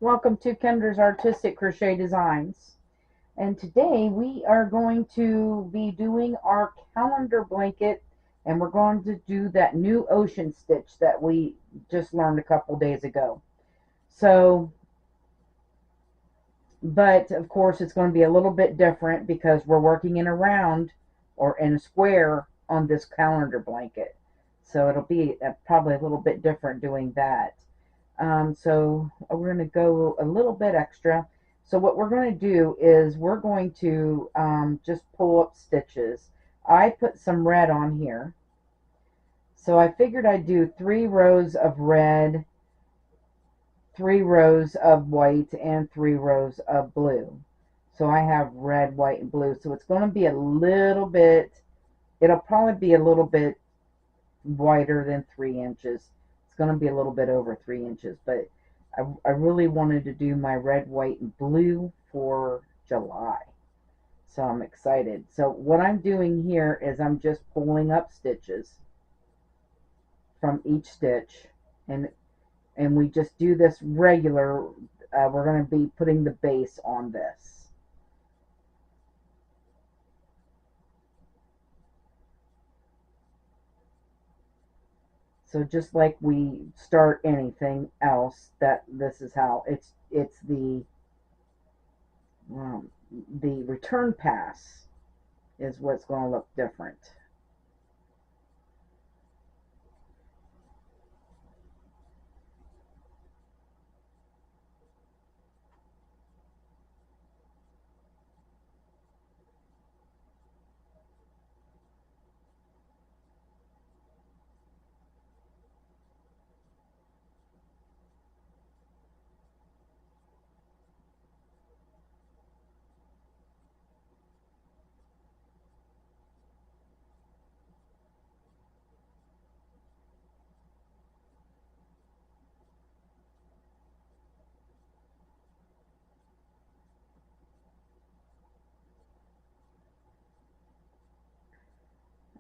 Welcome to Kendra's Artistic Crochet Designs. And today we are going to be doing our calendar blanket, and we're going to do that new ocean stitch that we just learned a couple days ago. But of course it's going to be a little bit different because we're working in a round or in a square on this calendar blanket. So it'll be probably a little bit different doing that. So we're going to go a little bit extra. So what we're going to do is we're going to just pull up stitches. I put some red on here. So I figured I'd do 3 rows of red, 3 rows of white, and 3 rows of blue. So I have red, white, and blue. So it's going to be a little bit, it'll probably be a little bit wider than 3 inches. It's going to be a little bit over 3 inches, but I really wanted to do my red, white, and blue for July. So I'm excited. So what I'm doing here is I'm just pulling up stitches from each stitch, and we just do this regular. We're going to be putting the base on this. So just like we start anything else, this is how it's the return pass is what's going to look different.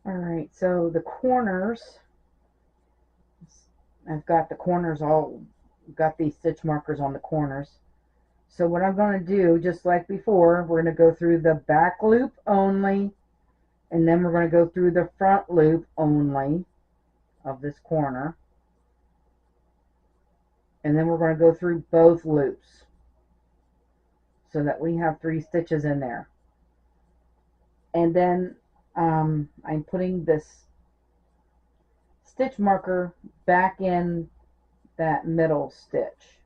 Alright, so the corners, I've got the corners all, got these stitch markers on the corners. So what I'm going to do, just like before, we're going to go through the back loop only, and then we're going to go through the front loop only of this corner. And then we're going to go through both loops so that we have 3 stitches in there. And then I'm putting this stitch marker back in that middle stitch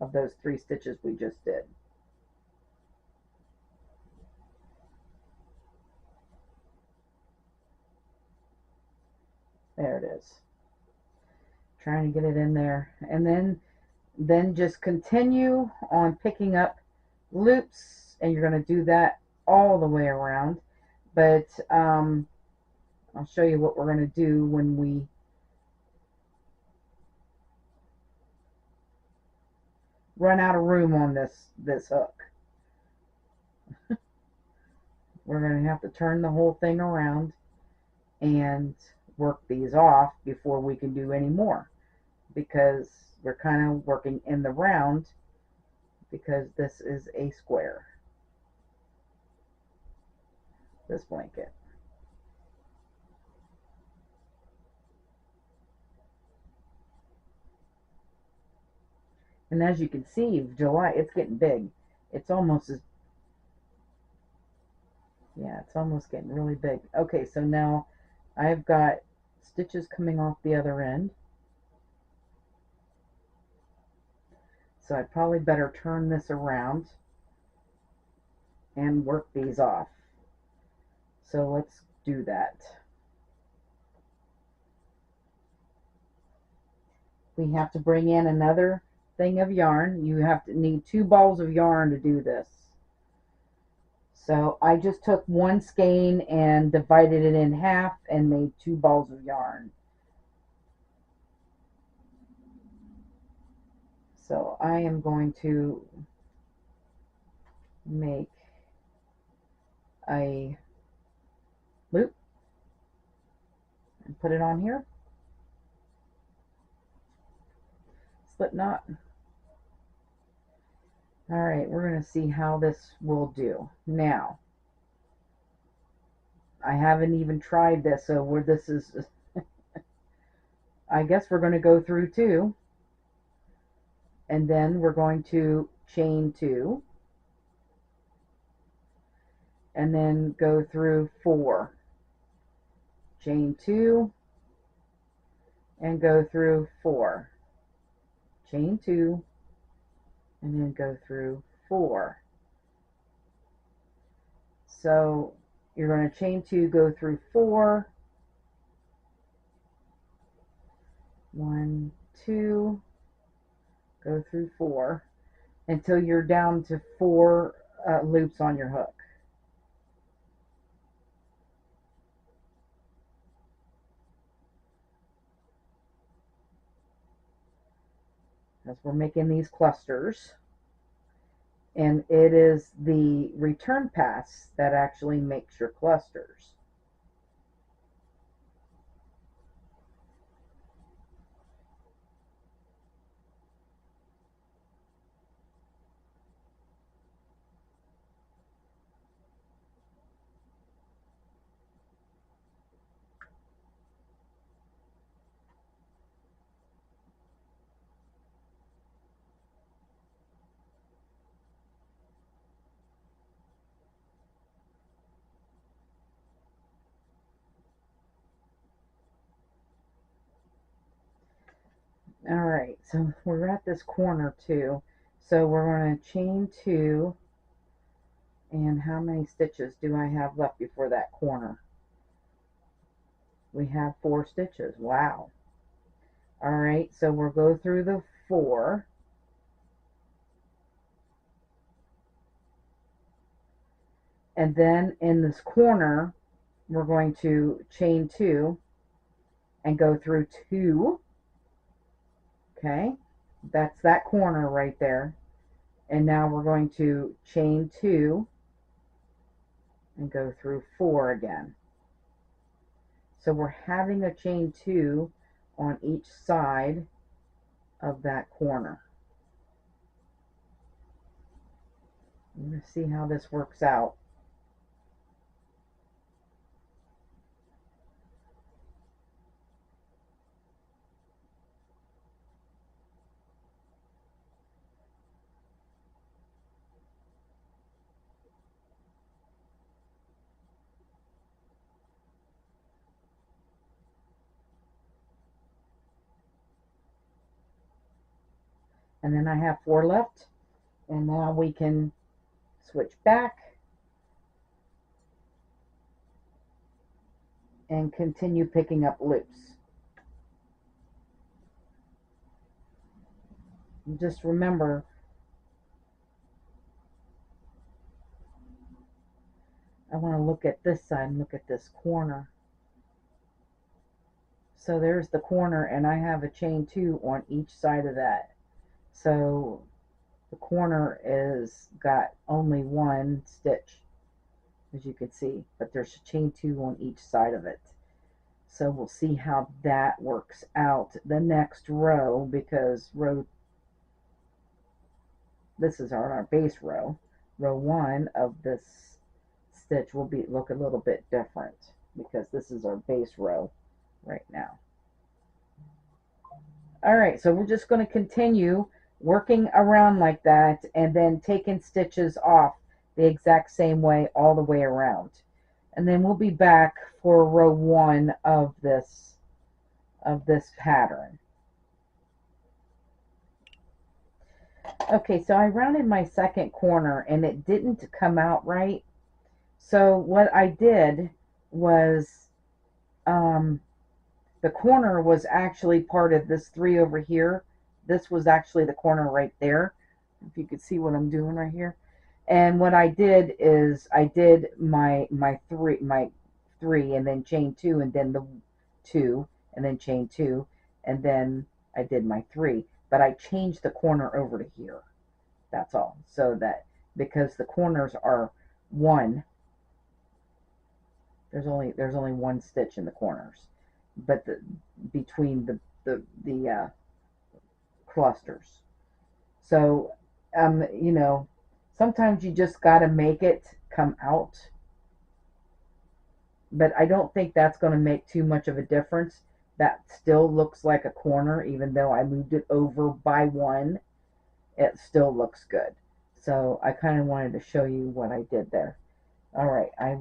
of those 3 stitches we just did. There it is. Trying to get it in there. And then just continue on picking up loops, and you're going to do that all the way around. But I'll show you what we're going to do when we run out of room on this hook. We're going to have to turn the whole thing around and work these off before we can do any more, because we're kind of working in the round because this is a square, this blanket. And as you can see, July, it's getting big. It's almost as, yeah, it's almost getting really big. Okay, so now I've got stitches coming off the other end. So I probably better turn this around and work these off. So let's do that. We have to bring in another thing of yarn. You have to need 2 balls of yarn to do this. So I just took 1 skein and divided it in half and made 2 balls of yarn. So I am going to make a loop and put it on here. Slip knot. All right, we're going to see how this will do. Now, I haven't even tried this, so this is, I guess we're going to go through 2, and then we're going to chain 2, and then go through 4, chain 2, and go through 4, chain 2, and then go through 4. So you're going to chain 2, go through 4, 1, 2, go through 4, until you're down to 4 loops on your hook. As we're making these clusters, and it is the return pass that actually makes your clusters. All right, so we're at this corner too, so we're going to chain 2, and how many stitches do I have left before that corner? We have 4 stitches. Wow. All right, so we'll go through the 4, and then in this corner we're going to chain 2 and go through 2. Okay, that's that corner right there. And now we're going to chain 2 and go through 4 again. So we're having a chain 2 on each side of that corner. I'm going to see how this works out. And then I have 4 left, and now we can switch back and continue picking up loops. And just remember, I want to look at this side and look at this corner. So there's the corner, and I have a chain 2 on each side of that. So the corner is got only 1 stitch, as you can see, but there's a chain 2 on each side of it. So we'll see how that works out the next row, because this is our base row. Row 1 of this stitch will look a little bit different, because this is our base row right now. All right, so we're just going to continue working around like that, and then taking stitches off the exact same way all the way around. And then we'll be back for row 1 of this pattern. Okay, so I rounded my second corner and it didn't come out right. So what I did was, the corner was actually part of this 3 over here. This was actually the corner right there, if you could see what I'm doing right here. And what I did is I did my 3 and then chain 2, and then the 2 and then chain 2, and then I did my 3, but I changed the corner over to here. That's all. So that, because the corners are 1, there's only 1 stitch in the corners, but between the clusters. So you know, sometimes you just got to make it come out, but I don't think that's going to make too much of a difference. That still looks like a corner, even though I moved it over by one, it still looks good. So I kind of wanted to show you what I did there. All right, I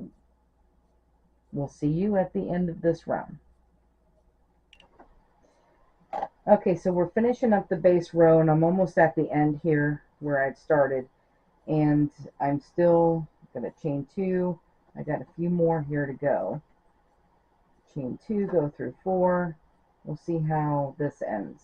will see you at the end of this round. Okay, so we're finishing up the base row, and I'm almost at the end here where I'd started, and I'm still going to chain two. I got a few more here to go. Chain two, go through four. We'll see how this ends.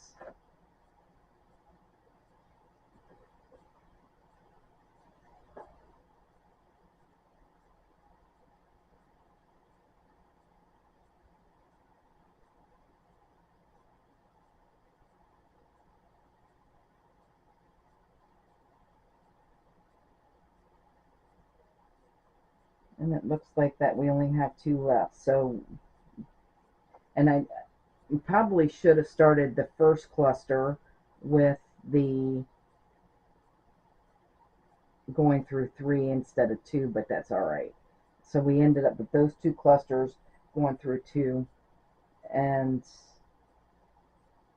And it looks like that we only have two left. So, and I probably should have started the first cluster with the going through three instead of two, but that's all right. So we ended up with those two clusters going through two, and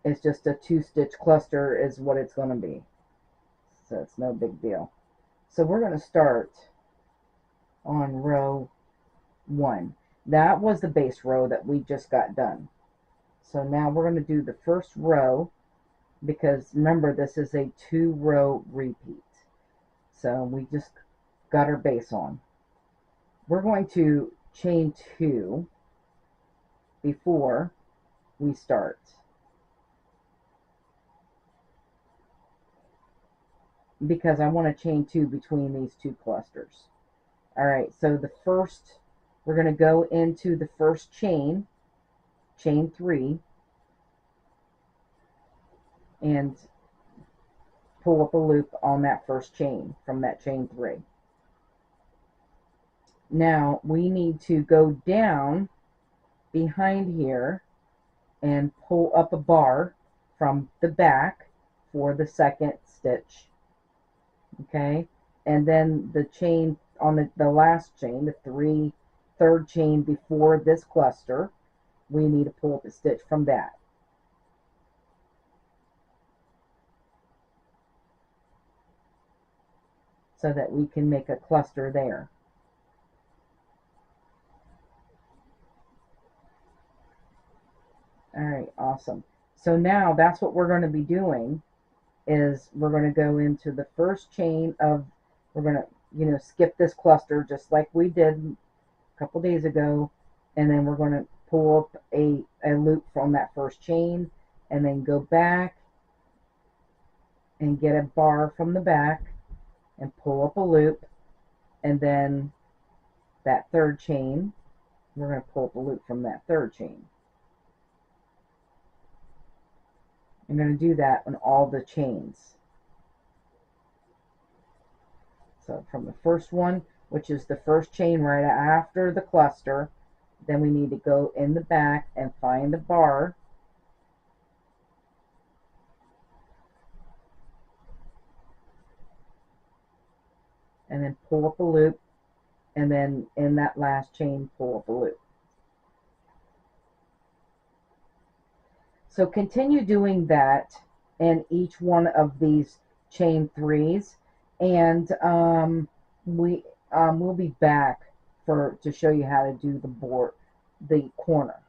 it's just a 2-stitch cluster is what it's going to be. So it's no big deal. So we're going to start on row one. That was the base row that we just got done. So now we're going to do the first row, because remember, this is a 2-row repeat. So we just got our base on. We're going to chain two before we start, because I want to chain two between these two clusters. All right, so the first, we're going to go into the first chain, chain three, and pull up a loop on that first chain from that chain three. Now we need to go down behind here and pull up a bar from the back for the second stitch. Okay, and then the chain on the last chain, the third chain before this cluster, we need to pull up a stitch from that. So that we can make a cluster there. All right, awesome. So now that's what we're going to be doing, is we're going to go into the first chain of, we're going to, skip this cluster just like we did a couple days ago, and then we're going to pull up a loop from that first chain, and then go back and get a bar from the back and pull up a loop, and then that third chain, we're going to pull up a loop from that third chain. I'm going to do that on all the chains. So from the first one, which is the first chain right after the cluster, then we need to go in the back and find a bar, and then pull up a loop, and then in that last chain pull up a loop. So continue doing that in each one of these chain threes, and we'll be back to show you how to do the corner.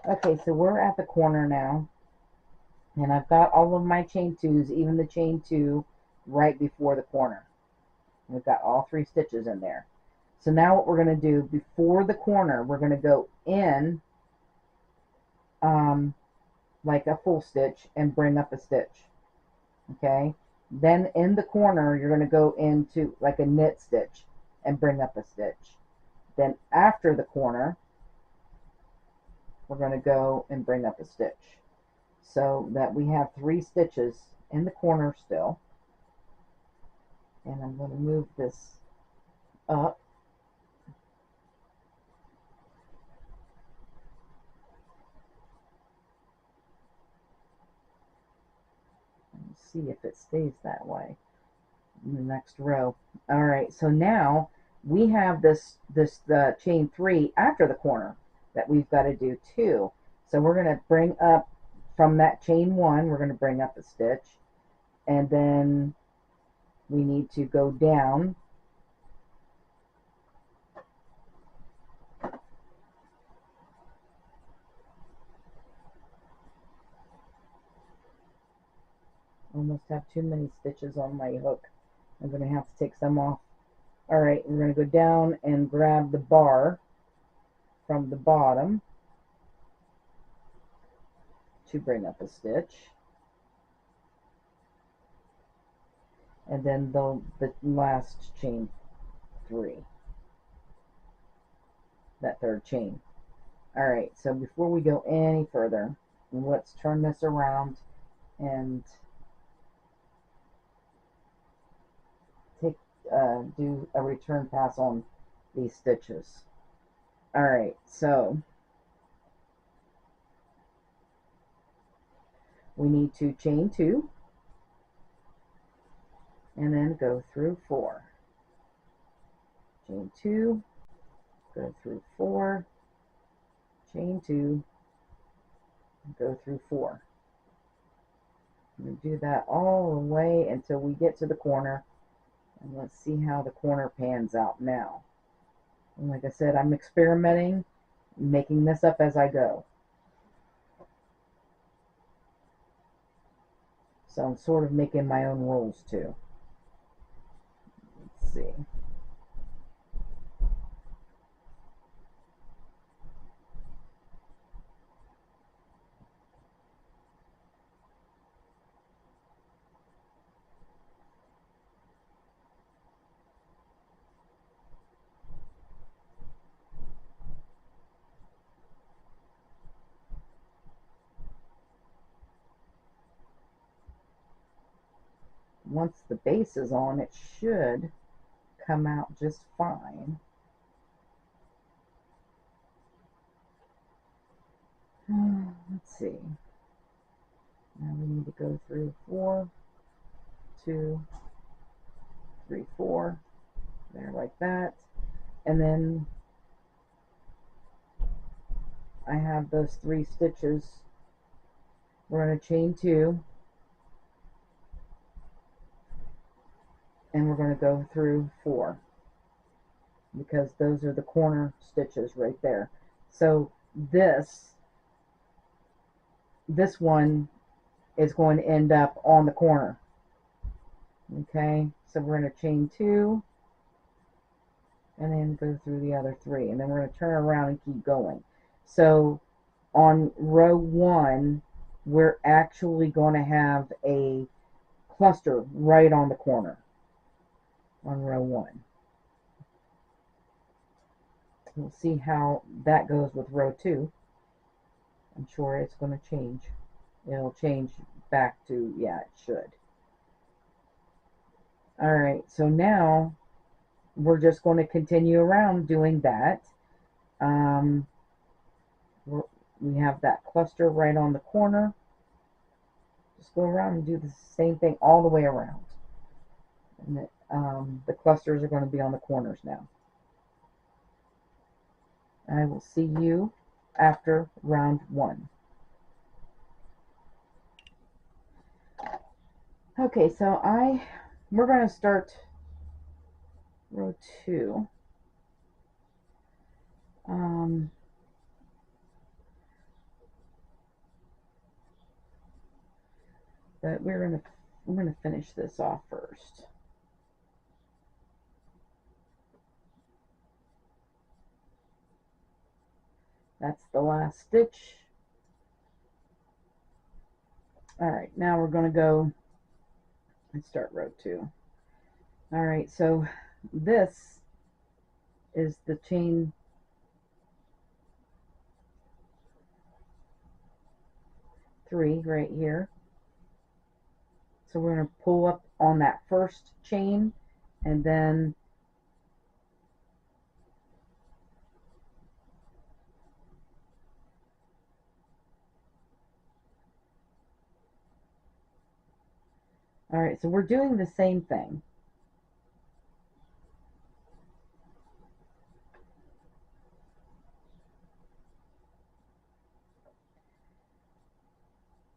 Okay, so we're at the corner now, and I've got all of my chain twos, even the chain two right before the corner. We've got all 3 stitches in there. So now what we're going to do before the corner, we're going to go in like a full stitch and bring up a stitch. Okay, then in the corner you're going to go into like a knit stitch and bring up a stitch. Then after the corner we're going to go and bring up a stitch, so that we have 3 stitches in the corner still. And I'm going to move this up. see if it stays that way in the next row. All right, so now we have the chain 3 after the corner that we've got to do too. So we're going to bring up from that chain 1, we're going to bring up a stitch, and then we need to go down almost have too many stitches on my hook. I'm going to have to take some off. All right, we're going to go down and grab the bar from the bottom to bring up a stitch, and then the last chain 3, that third chain. All right, so before we go any further, let's turn this around and do a return pass on these stitches. All right, so we need to chain 2 and then go through 4. Chain 2, go through 4, chain 2, go through 4. We do that all the way until we get to the corner, and let's see how the corner pans out now. And like I said, I'm experimenting, making this up as I go. So I'm sort of making my own rules too. Let's see. Once the base is on, it should come out just fine. Let's see. Now we need to go through 4, 2, 3, 4, there like that. And then I have those 3 stitches. We're going to chain 2, and we're going to go through 4, because those are the corner stitches right there. So this one is going to end up on the corner. Okay, so we're going to chain 2 and then go through the other 3, and then we're going to turn around and keep going. So on row 1, we're actually going to have a cluster right on the corner on row 1. We'll see how that goes with row 2. I'm sure it's going to change. It'll change back to, yeah, it should. All right, so now we're just going to continue around doing that. We have that cluster right on the corner. Just go around and do the same thing all the way around. And the clusters are going to be on the corners now. I will see you after round 1. Okay, so we're going to start row 2. But we're gonna finish this off first. That's the last stitch. All right, now we're going to go and start row 2. All right, so this is the chain 3 right here. So we're going to pull up on that first chain, and then All right, so we're doing the same thing.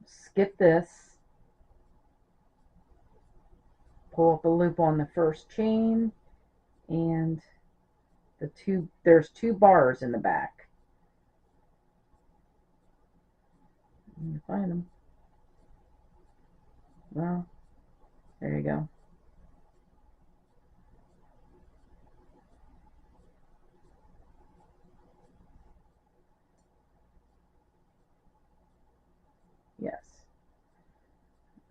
Skip this, pull up a loop on the first chain, and there's two bars in the back. Let me find them. Well, there you go. Yes.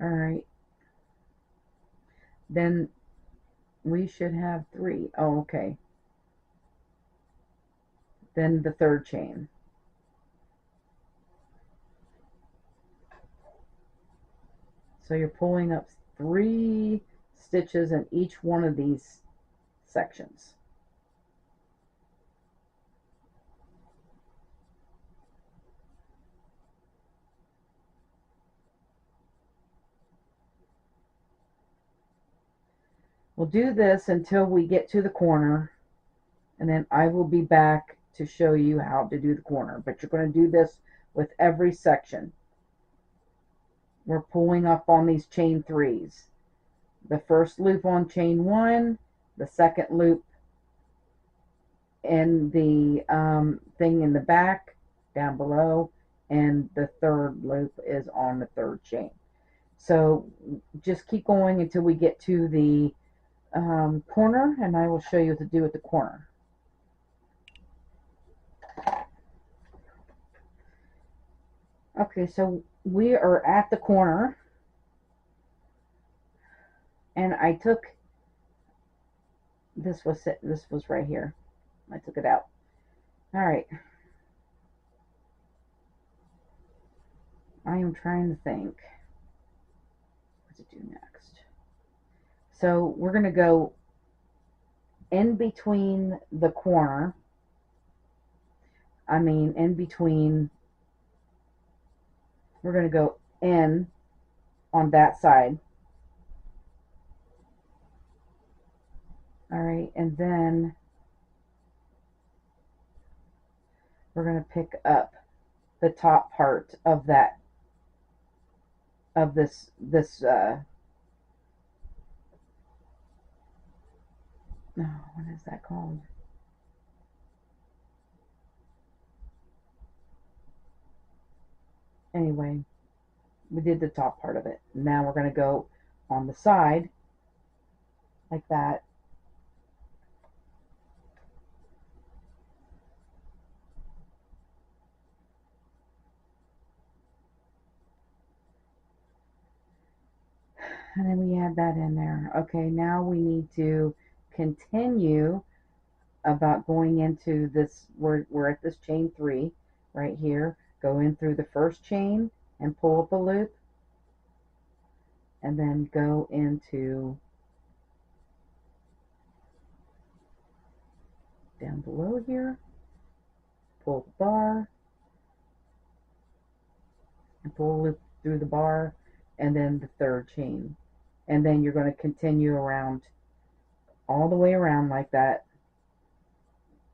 All right. Then we should have three. Oh, okay. Then the third chain. So you're pulling up 3 stitches in each one of these sections. We'll do this until we get to the corner, and then I will be back to show you how to do the corner. But you're going to do this with every section. We're pulling up on these chain 3s. The first loop on chain 1, the second loop in the thing in the back down below, and the third loop is on the third chain. So just keep going until we get to the corner, and I will show you what to do at the corner. Okay, so we are at the corner, and I took this was right here. I took it out. All right. I am trying to think what to do next. So we're going to go in between the corner. In between, we're going to go in on that side. All right, and then we're going to pick up the top part of that, of this, what is that called? Anyway, we did the top part of it. Now we're going to go on the side like that. And then we add that in there. Okay, now we need to continue about going into this. We're at this chain 3 right here. Go in through the first chain and pull up a loop, and then go into down below here, pull the bar, and pull a loop through the bar, and then the third chain. And then you're going to continue around all the way around like that,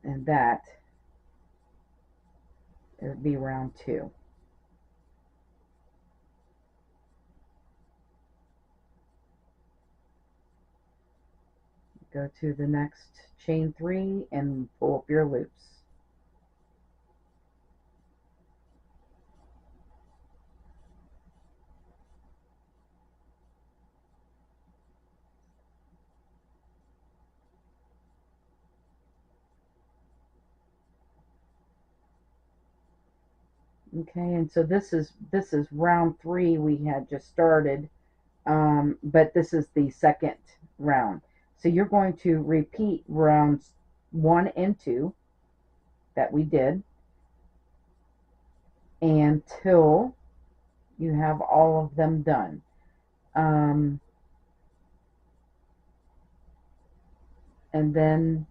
and that it would be round 2. Go to the next chain 3 and pull up your loops. Okay, and so this is round 3 we had just started, but this is the second round. So you're going to repeat rounds 1 and 2 that we did until you have all of them done. And then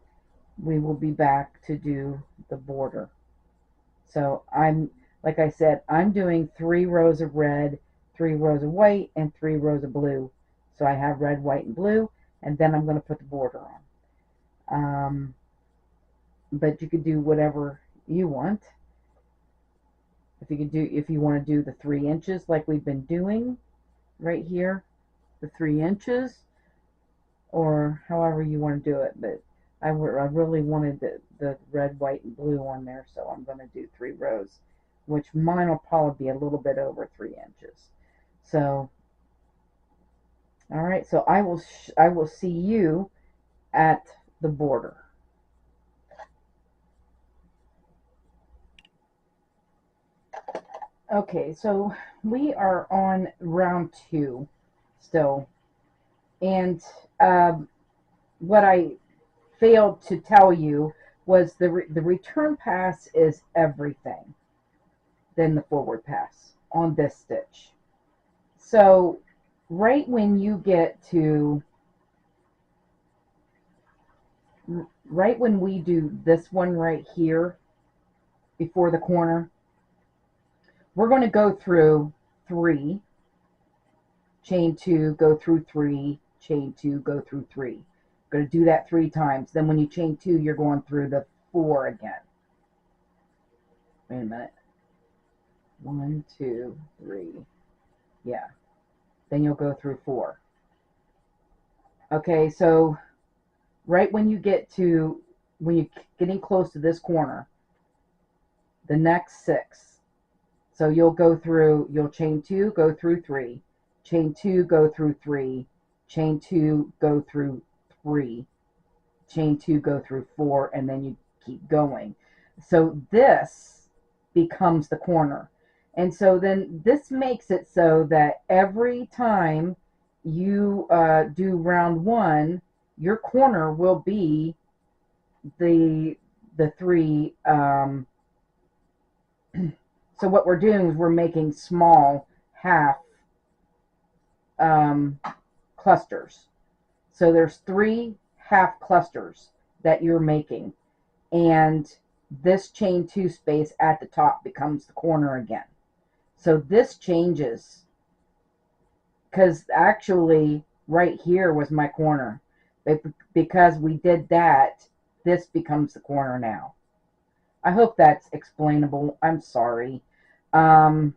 we will be back to do the border. So like I said, I'm doing 3 rows of red, 3 rows of white, and 3 rows of blue. So I have red, white, and blue, and then I'm going to put the border on. But you could do whatever you want. If you want to do the 3 inches like we've been doing right here, the 3 inches, or however you want to do it. But I really wanted the red, white, and blue on there, so I'm going to do 3 rows, which mine will probably be a little bit over 3 inches. So, all right, so I will see you at the border. Okay, so we are on round 2 still, and what I failed to tell you was the return pass is everything than the forward pass on this stitch. So right when you get to, right when we do this one right here before the corner, we're going to go through 3, chain 2, go through 3, chain 2, go through 3. You're going to do that 3 times. Then when you chain 2, you're going through the 4 again. Wait a minute. 1, 2, 3. Yeah. Then you'll go through 4. Okay, so right when you get to, when you're getting close to this corner, the next 6. So you'll go through, you'll chain 2, go through 3, chain 2, go through 3, chain 2, go through 3, chain 2, go through 4, and then you keep going. So this becomes the corner. And so then this makes it so that every time you do round 1, your corner will be the 3. So what we're doing is we're making small half clusters. So there's 3 half clusters that you're making, and this chain 2 space at the top becomes the corner again. So this changes, because actually right here was my corner, but because we did that, this becomes the corner now. I hope that's explainable. I'm sorry. I'm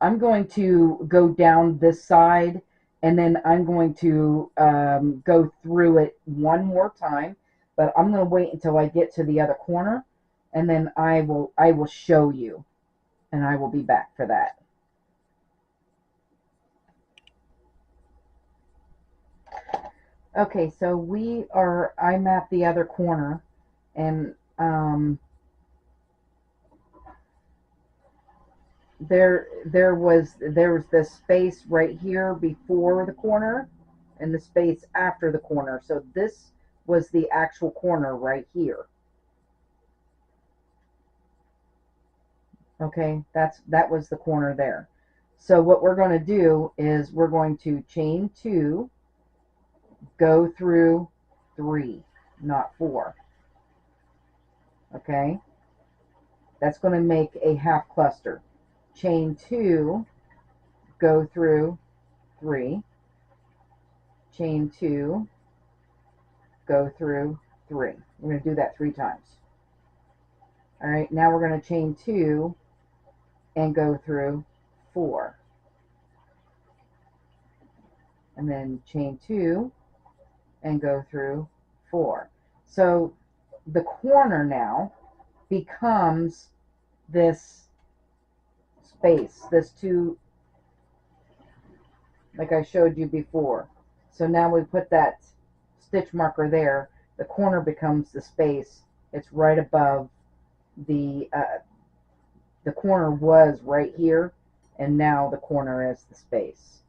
going to go down this side, and then I'm going to go through it one more time, but I'm going to wait until I get to the other corner, and then I will show you, and I will be back for that. Okay, so I'm at the other corner, and there was this space right here before the corner and the space after the corner. So this was the actual corner right here. Okay, that was the corner there. So what we're going to do is we're going to chain 2, go through 3, not 4. Okay, that's going to make a half cluster. Chain 2, go through 3, chain 2, go through 3. We're going to do that 3 times. All right, now we're going to chain 2 and go through 4. And then chain 2 and go through 4. So the corner now becomes this space, this 2, like I showed you before. So now we put that stitch marker there. The corner becomes the space. It's right above the corner was right here, and now the corner is the space.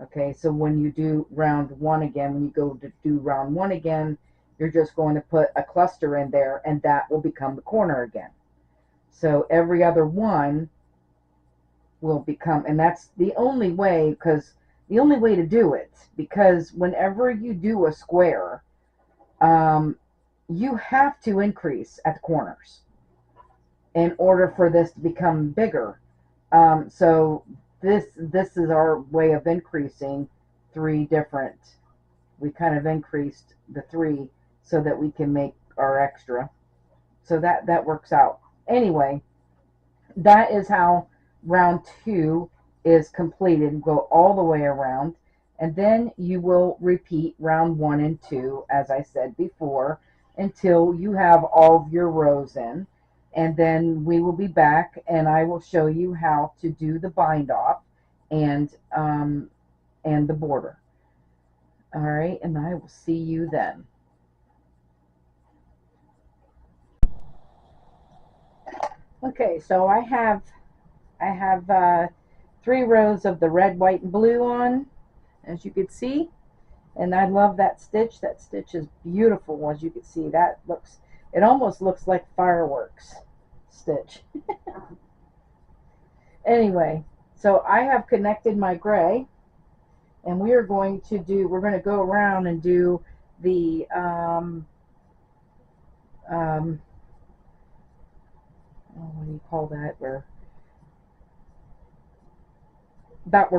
Okay, so when you do round 1 again, when you go to do round 1 again, you're just going to put a cluster in there, and that will become the corner again. So every other one will become, and that's the only way, the only way to do it, because whenever you do a square, you have to increase at the corners in order for this to become bigger. So this is our way of increasing three different. We kind of increased the three so that we can make our extra. So that works out. Anyway, that is how round 2 is completed. Go all the way around, and then you will repeat round 1 and 2, as I said before, until you have all of your rows in. And then we will be back, and I will show you how to do the bind off and the border. All right, and I will see you then. Okay, so I have 3 rows of the red, white, and blue on, as you can see. And I love that stitch. That stitch is beautiful, as you can see. It almost looks like fireworks stitch. Anyway, so I have connected my gray, and we're going to go around and do the what do you call that? We're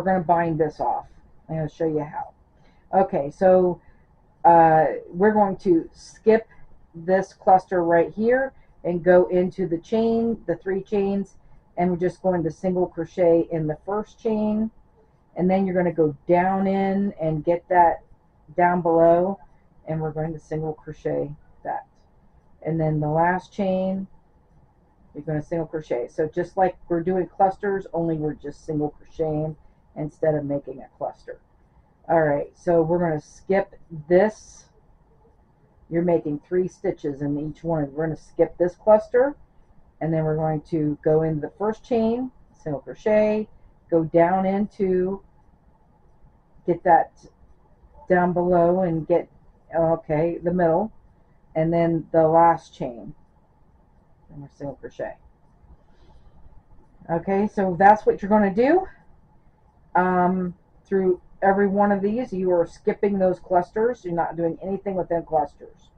going to bind this off. I'm going to show you how. Okay, so we're going to skip this cluster right here and go into the 3 chains, and we're just going to single crochet in the first chain, and then you're going to go down in and get that down below, and we're going to single crochet that, and then the last chain you're going to single crochet. So just like we're doing clusters, only we're just single crocheting instead of making a cluster. Alright, so we're going to skip this. You're making 3 stitches in each one. We're going to skip this cluster, and then we're going to go into the first chain, single crochet, go down into, get that down below and get, okay, the middle, and then the last chain, and we're single crochet. Okay, so that's what you're going to do. Through every one of these, you are skipping those clusters. You're not doing anything within clusters.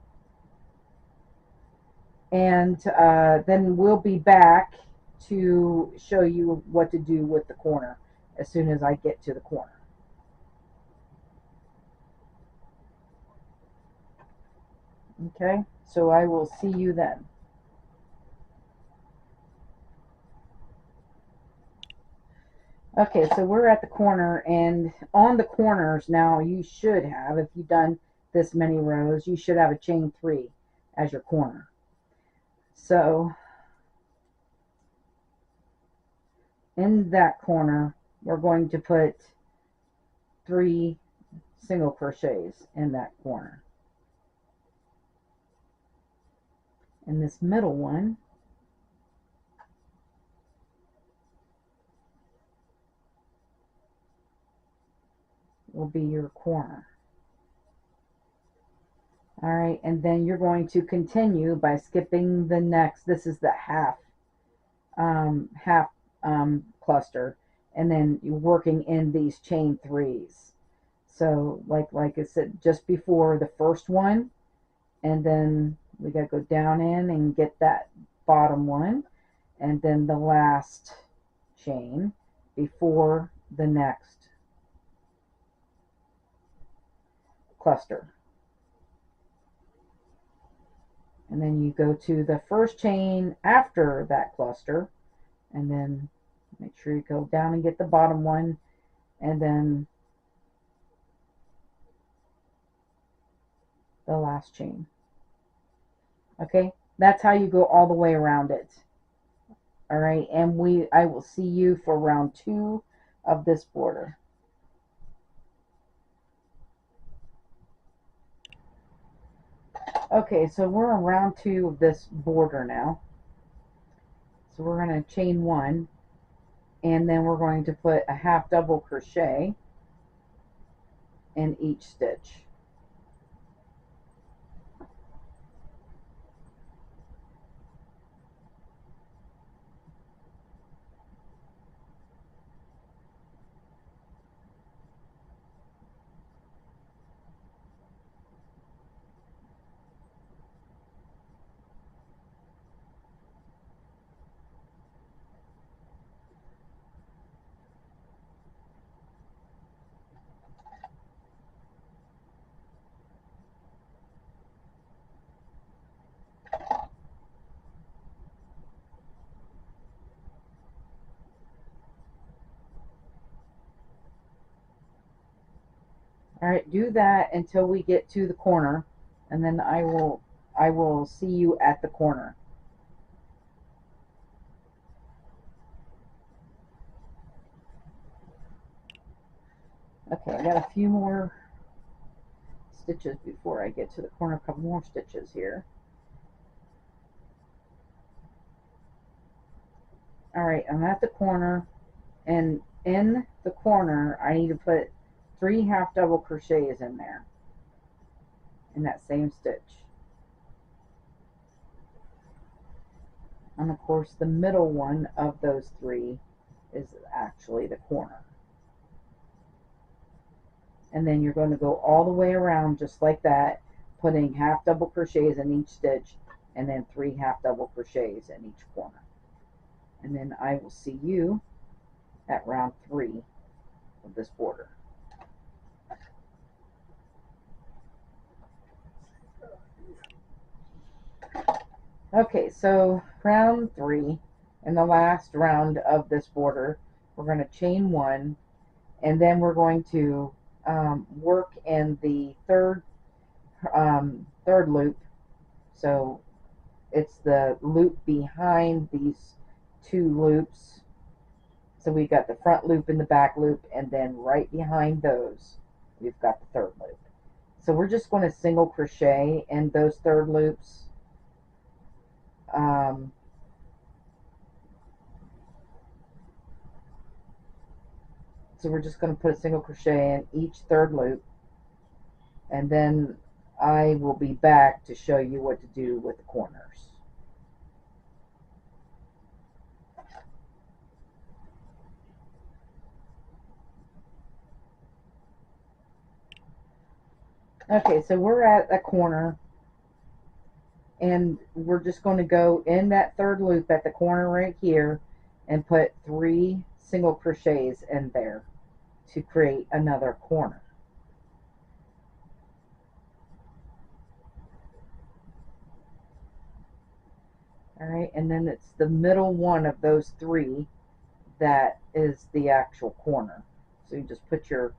And then we'll be back to show you what to do with the corner as soon as I get to the corner. Okay, so I will see you then. Okay, so we're at the corner, and on the corners now you should have, if you've done this many rows, you should have a chain 3 as your corner. So in that corner, we're going to put 3 single crochets in that corner. And this middle one will be your corner. All right, and then you're going to continue by skipping the next. This is the half cluster, and then you're working in these chain 3s. So like I said just before, the first one, and then we got to go down in and get that bottom one, and then the last chain before the next cluster. And then you go to the first chain after that cluster, and then make sure you go down and get the bottom one, and then the last chain. Okay, that's how you go all the way around it. All right, and I will see you for round 2 of this border. Okay, so we're on round 2 of this border now. So we're going to chain 1, and then we're going to put a half double crochet in each stitch. All right, do that until we get to the corner, and then I will see you at the corner. Okay, I got a few more stitches before I get to the corner. A couple more stitches here. All right, I'm at the corner, and in the corner I need to put 3 half double crochets in there in that same stitch. And of course the middle one of those 3 is actually the corner. And then you're going to go all the way around just like that, putting half double crochets in each stitch and then 3 half double crochets in each corner. And then I will see you at round 3 of this border. Okay, so round 3, in the last round of this border, we're going to chain 1, and then we're going to work in the third loop. So it's the loop behind these 2 loops. So we've got the front loop and the back loop, and then right behind those we've got the third loop. So we're just going to single crochet in those third loops. So we're just going to put a single crochet in each third loop, and then I will be back to show you what to do with the corners. Okay, so we're at a corner, and we're just going to go in that third loop at the corner right here and put 3 single crochets in there to create another corner. All right, and then it's the middle one of those 3 that is the actual corner. So you just put your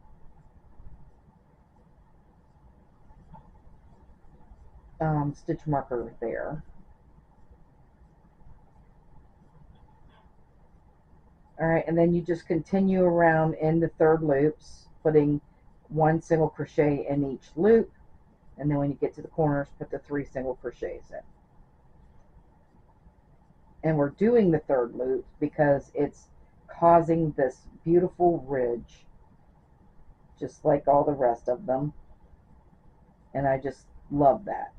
stitch marker there. All right, and then you just continue around in the third loops, putting 1 single crochet in each loop, and then when you get to the corners, put the 3 single crochets in. And we're doing the third loop because it's causing this beautiful ridge, just like all the rest of them, and I just love that.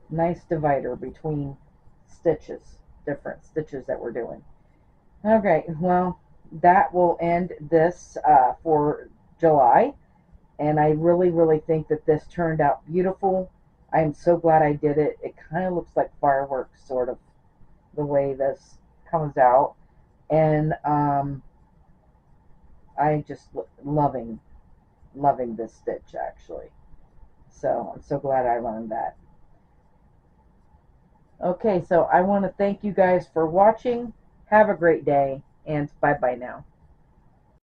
Nice divider between stitches, different stitches that we're doing. Okay, well, that will end this for July, and I really think that this turned out beautiful. I am so glad I did it. It kind of looks like fireworks, sort of, the way this comes out, and I just loving this stitch, actually. So I'm so glad I learned that. Okay, so I want to thank you guys for watching. Have a great day, and bye bye now.